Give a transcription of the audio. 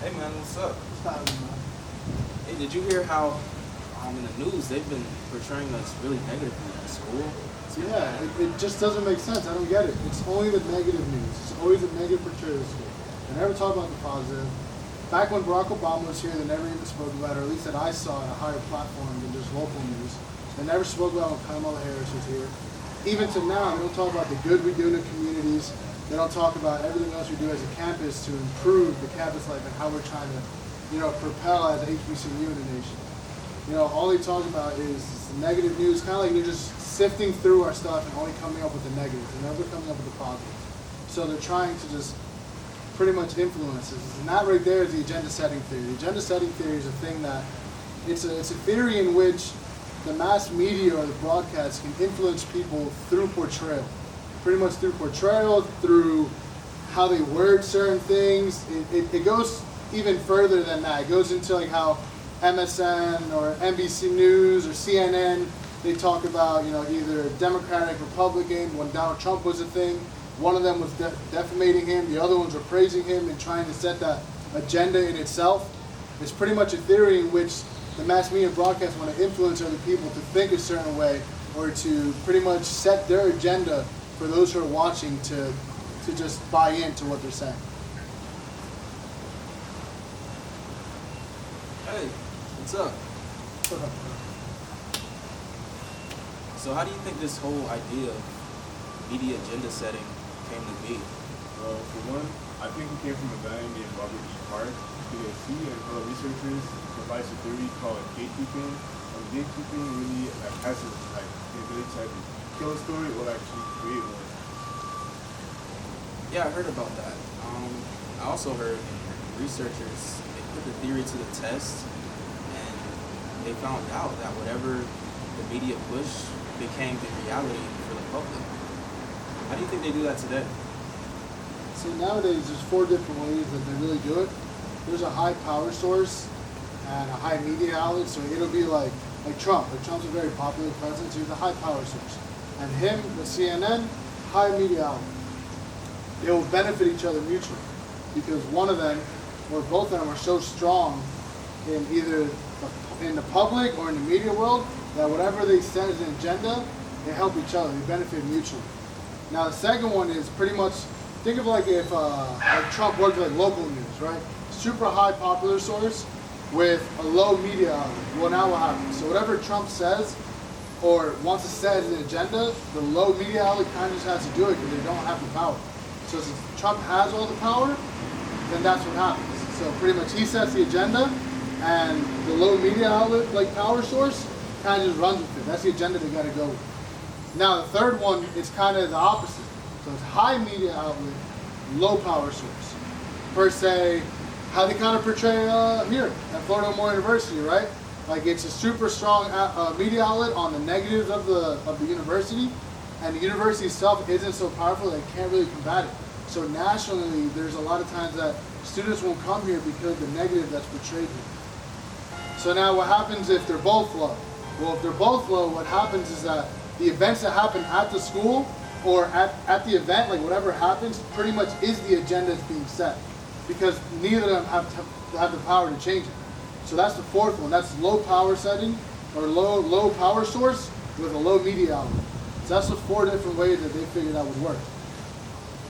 Hey man, what's up? Stop, man. Hey, did you hear how in the news they've been portraying us really negatively at school? Yeah, it just doesn't make sense. I don't get it. It's only the negative news. It's always a negative portrayal of school. They never talk about the positive. Back when Barack Obama was here, they never even spoke about it, or at least that I saw at a higher platform than just local news. They never spoke about when Kamala Harris was here. Even to now, they don't talk about the good we do in the communities. They don't talk about everything else we do as a campus to improve the campus life and how we're trying to, propel as a HBCU in the nation. All they talk about is negative news, kind of like they're just sifting through our stuff and only coming up with the negatives and never coming up with the positives. So they're trying to just pretty much influence us. And that right there is the agenda setting theory. The agenda setting theory is a thing that, it's a theory in which the mass media or the broadcast can influence people through portrayal. Pretty much through portrayal, through how they word certain things. It goes even further than that. It goes into like how MSN or NBC News or CNN, they talk about, either Democratic, Republican, when Donald Trump was a thing. One of them was defamating him, the other ones were praising him and trying to set that agenda in itself. It's pretty much a theory in which the mass media broadcasts want to influence other people to think a certain way or to pretty much set their agenda for those who are watching to just buy into what they're saying. Hey, what's up? So how do you think this whole idea of media agenda setting came to be? Well, for one, I think it came from a guy named Robert E. Hart, because he and fellow researchers devised a theory called gatekeeping. And gatekeeping really has the ability to either kill a story or actually create one. Yeah, I heard about that. I also heard researchers, they put the theory to the test and they found out that whatever the media pushed became the reality for the public. How do you think they do that today? See, nowadays there's 4 different ways that they really do it. There's a high power source and a high media outlet, so it'll be like Trump. Like Trump's a very popular president, so he's a high power source. And him, the CNN, high media outlet. They will benefit each other mutually because one of them or both of them are so strong in either in the public or in the media world that whatever they set as an agenda, they help each other, they benefit mutually. Now the second one is pretty much, think of like if like Trump worked like local news, right? Super high popular source with a low media outlet. Well, now what happens? So whatever Trump says or wants to set as an agenda, the low media outlet kind of just has to do it because they don't have the power. So since Trump has all the power, then that's what happens. So pretty much he sets the agenda and the low media outlet, like power source, kind of just runs with it. That's the agenda they got to go with. Now the third one is kind of the opposite. So it's high media outlet, low power source. Per se, how they kind of portray here at Florida Memorial University, right? Like it's a super strong media outlet on the negatives of the university, and the university itself isn't so powerful that it can't really combat it. So nationally, there's a lot of times that students won't come here because of the negative that's portrayed here. So now what happens if they're both low? Well, if they're both low, what happens is that the events that happen at the school or at the event, like whatever happens, pretty much is the agenda that's being set because neither of them have the power to change it. So that's the fourth one. That's low power setting or low power source with a low media outlet. So that's the 4 different ways that they figured out would work.